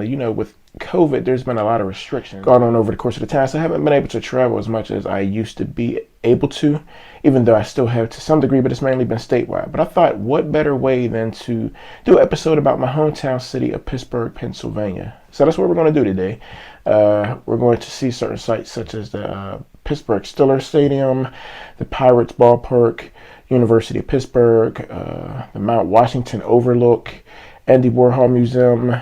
You know, with COVID, there's been a lot of restrictions going on over the course of the time, so I haven't been able to travel as much as I used to be able to, even though I still have to some degree, but it's mainly been statewide. But I thought, what better way than to do an episode about my hometown city of Pittsburgh, Pennsylvania. So that's what we're going to do today. We're going to see certain sites such as the Pittsburgh Steelers Stadium, the Pirates Ballpark, University of Pittsburgh, the Mount Washington Overlook, and the Warhol Museum.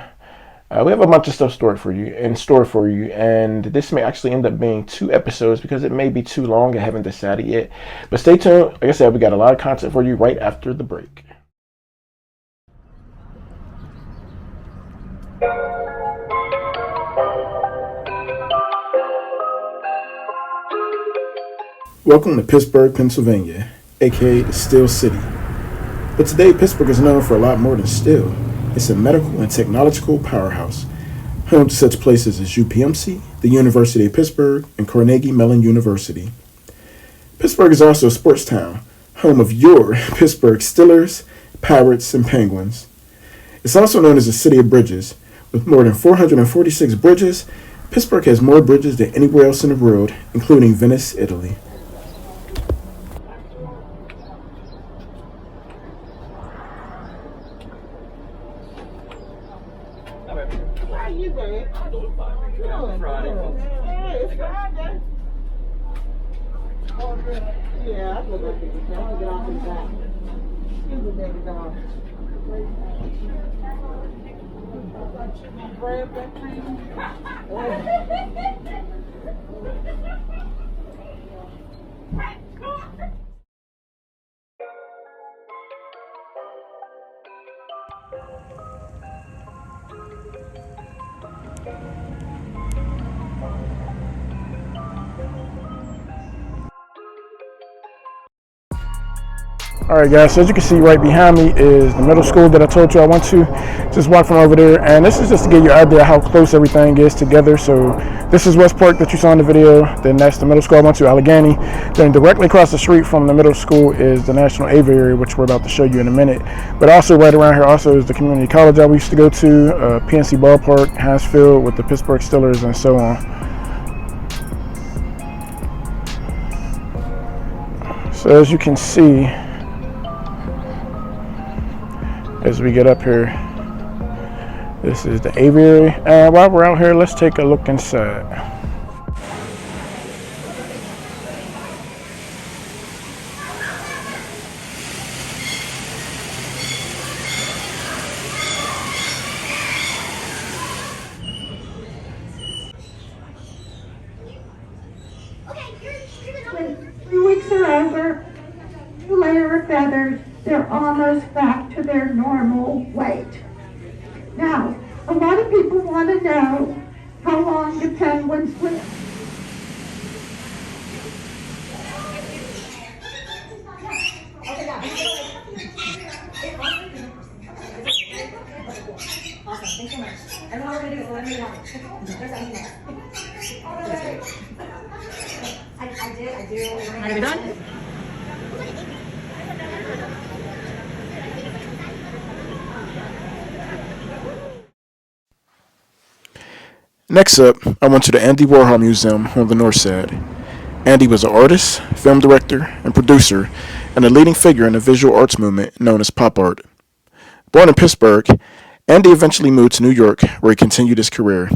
We have a bunch of stuff in store for you, and this may actually end up being 2 episodes because it may be too long. I haven't decided yet, but stay tuned. Like I said, we got a lot of content for you right after the break. Welcome to Pittsburgh, Pennsylvania, aka the Steel City. But today, Pittsburgh is known for a lot more than steel. It's a medical and technological powerhouse, home to such places as UPMC, the University of Pittsburgh, and Carnegie Mellon University. Pittsburgh is also a sports town, home of your Pittsburgh Steelers, Pirates, and Penguins. It's also known as the City of Bridges. With more than 446 bridges, Pittsburgh has more bridges than anywhere else in the world, including Venice, Italy. Alright guys, so as you can see right behind me is the middle school that I told you I went to. Just walk from over there, and this is just to give you an idea how close everything is together. So this is West Park that you saw in the video, then that's the middle school I went to, Allegheny. Then directly across the street from the middle school is the National Aviary, which we're about to show you in a minute. But also right around here also is the community college I used to go to, PNC Ballpark, Heinz Field with the Pittsburgh Steelers, and so on. So as you can see, as we get up here, this is the Aviary, and while we're out here, let's take a look inside. When 3 weeks are over, new layer of feathers, they're almost back to their normal weight. Now, a lot of people want to know how long do penguins live. Awesome, thanks so much. I don't know what we're going to do, so let me know. There's that email. I do. Am I going to be done? Next up, I went to the Andy Warhol Museum on the north side. Andy was an artist, film director, and producer, and a leading figure in the visual arts movement known as pop art. Born in Pittsburgh, Andy eventually moved to New York, where he continued his career.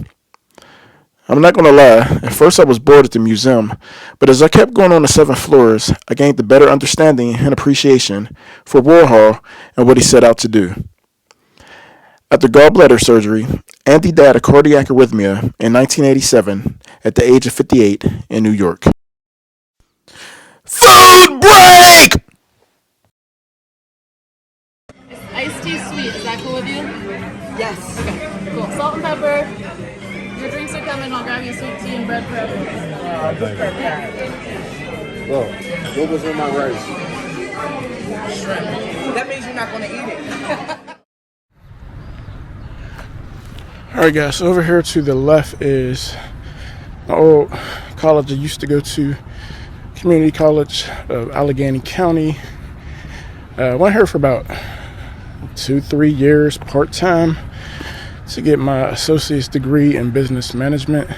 I'm not going to lie, at first I was bored at the museum, but as I kept going on the 7 floors, I gained a better understanding and appreciation for Warhol and what he set out to do. After gallbladder surgery, Andy died of cardiac arrhythmia in 1987 at the age of 58 in New York. Food break! Iced tea sweet, is that cool with you? Yes. Okay, cool. Salt and pepper. Your drinks are coming, I'll grab you sweet tea and bread for everyone. Just perfect. Whoa, what was in my rice? That means you're not going to eat it. Alright guys, so over here to the left is my old college I used to go to, Community College of Allegheny County. Went here for about 2-3 years part-time. to get my associate's degree in business management.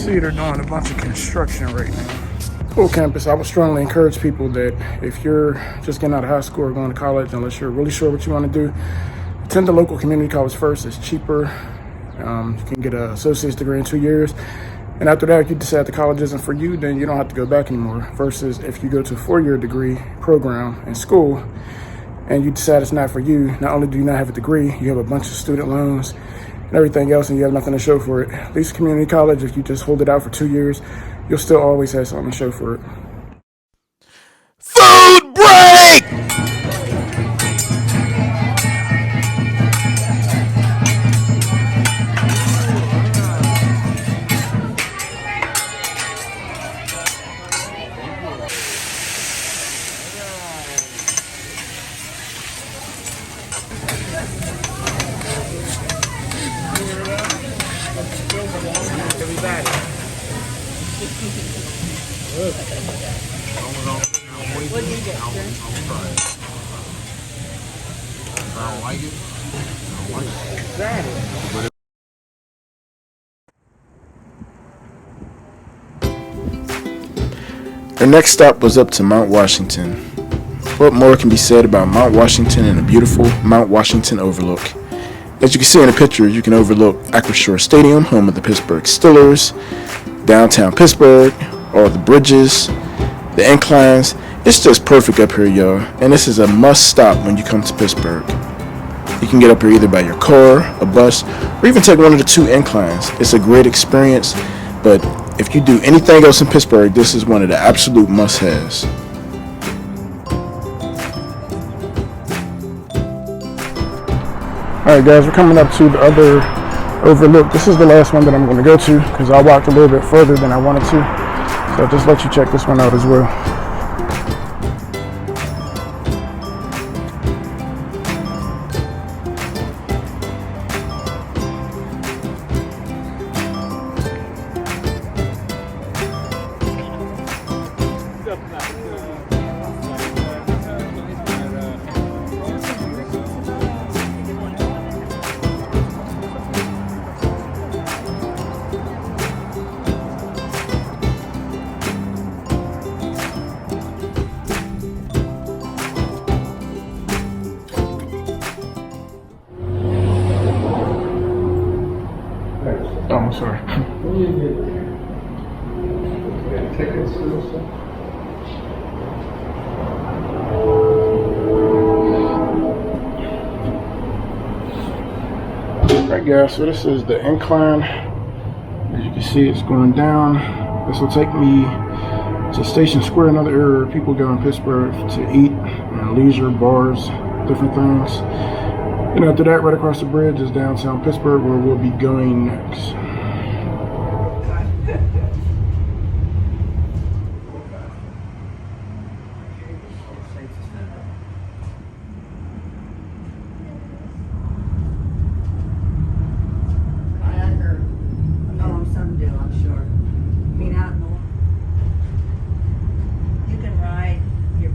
See, they're doing a bunch of construction right now. Cool campus. I would strongly encourage people that if you're just getting out of high school or going to college, unless you're really sure what you want to do, attend the local community college first. It's cheaper. You can get an associate's degree in 2 years. And after that, if you decide the college isn't for you, then you don't have to go back anymore. Versus if you go to a 4-year degree program in school and you decide it's not for you, not only do you not have a degree, you have a bunch of student loans and everything else, and you have nothing to show for it. At least community college, if you just hold it out for 2 years, you'll still always have something to show for it. Food break! Our next stop was up to Mount Washington. What more can be said about Mount Washington and a beautiful Mount Washington overlook? As you can see in the picture, you can overlook Acrisure Stadium, home of the Pittsburgh Steelers, downtown Pittsburgh, all the bridges, the inclines. It's just perfect up here, y'all, and this is a must stop when you come to Pittsburgh. You can get up here either by your car, a bus, or even take one of the 2 inclines. It's a great experience, but if you do anything else in Pittsburgh, this is one of the absolute must-haves. Alright guys, we're coming up to the other overlook. This is the last one that I'm going to go to because I walked a little bit further than I wanted to. So I'll just let you check this one out as well. Oh, I'm sorry. Alright guys, so this is the incline. As you can see, it's going down. This will take me to Station Square, another area where people go in Pittsburgh to eat and leisure, bars, different things. And after that, right across the bridge is downtown Pittsburgh, where we'll be going next.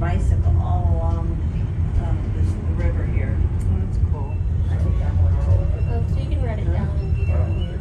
Bicycle all along this river here. That's cool. Oh, so you can write it down and be there.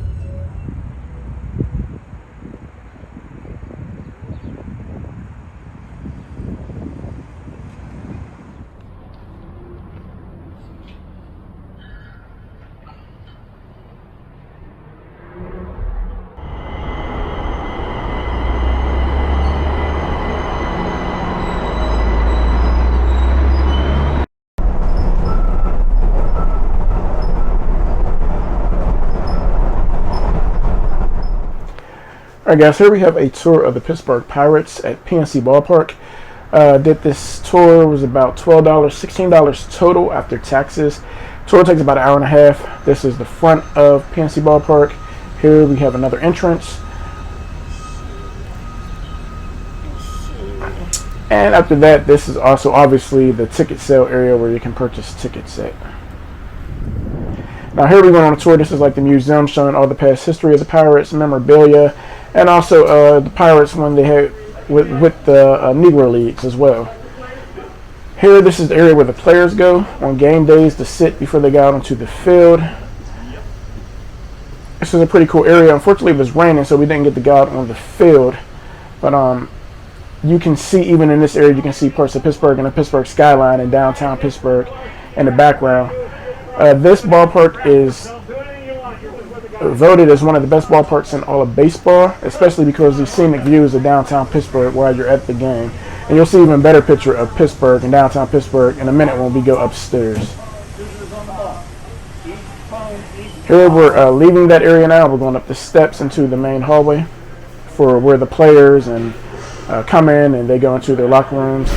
Alright guys, here we have a tour of the Pittsburgh Pirates at PNC Ballpark. Did this tour, was about $12, $16 total after taxes. Tour takes about an hour and a half. This is the front of PNC Ballpark. Here we have another entrance. And after that, this is also obviously the ticket sale area where you can purchase tickets at. Now here we went on a tour. This is like the museum showing all the past history of the Pirates, memorabilia, and also the Pirates when they had with the Negro Leagues as well. Here, this is the area where the players go on game days to sit before they go out onto the field. This is a pretty cool area. Unfortunately, it was raining, so we didn't get to go out on the field. But you can see, even in this area, you can see parts of Pittsburgh and the Pittsburgh skyline in downtown Pittsburgh in the background. This ballpark is voted as one of the best ballparks in all of baseball, especially because the scenic views of downtown Pittsburgh while you're at the game. And you'll see even better picture of Pittsburgh and downtown Pittsburgh in a minute when we go upstairs. Here we're leaving that area now. We're going up the steps into the main hallway for where the players and come in and they go into their locker rooms.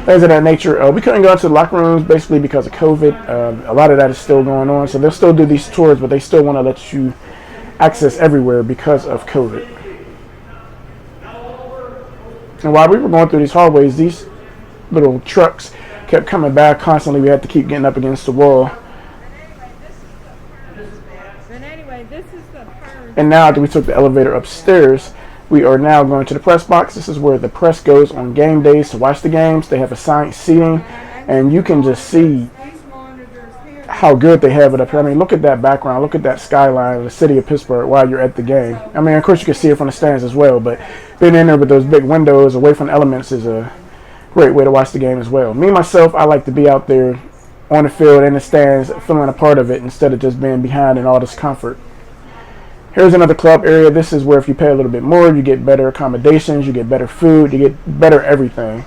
Things of that nature. We couldn't go into the locker rooms basically because of COVID. A lot of that is still going on. So they'll still do these tours, but they still want to let you access everywhere because of COVID. And while we were going through these hallways, these little trucks kept coming back constantly. We had to keep getting up against the wall. And now that we took the elevator upstairs, we are now going to the press box. This is where the press goes on game days to watch the games. They have assigned seating, and you can just see how good they have it up here. I mean, look at that background. Look at that skyline of the city of Pittsburgh while you're at the game. I mean, of course, you can see it from the stands as well, but being in there with those big windows away from the elements is a great way to watch the game as well. Me, myself, I like to be out there on the field, in the stands, feeling a part of it instead of just being behind in all this comfort. Here's another club area. This is where if you pay a little bit more, you get better accommodations, you get better food, you get better everything.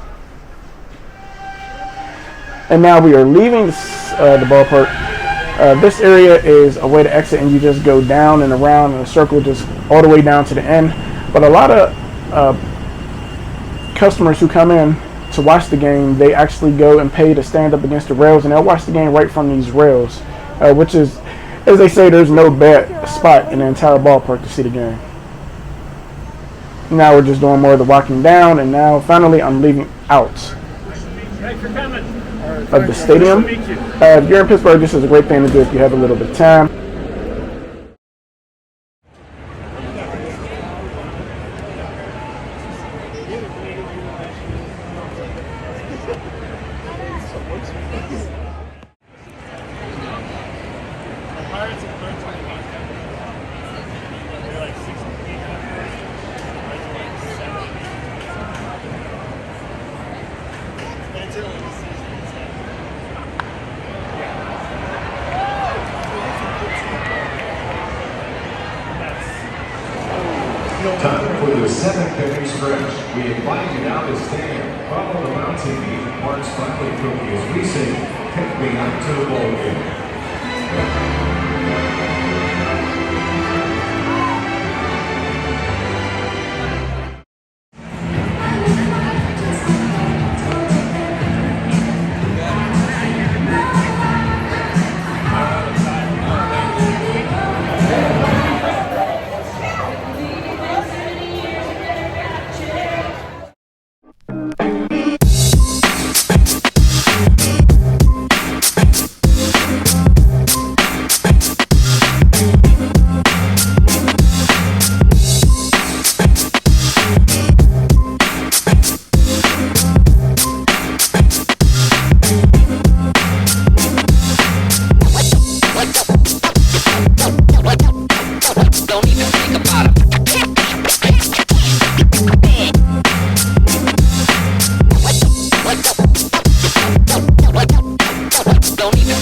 And now we are leaving the ballpark. This area is a way to exit, and you just go down and around in a circle, just all the way down to the end. But a lot of customers who come in to watch the game, they actually go and pay to stand up against the rails, and they'll watch the game right from these rails, which is, as they say, there's no bad spot in the entire ballpark to see the game. Now we're just doing more of the walking down, and now finally I'm leaving out of the stadium. If you're in Pittsburgh, this is a great thing to do if you have a little bit of time. Time for the seventh inning stretch. We invite you now to stand, follow the mountain beat Mark's Buckley Cookie as we sing, "Take Me Out to the Ball Game." Don't even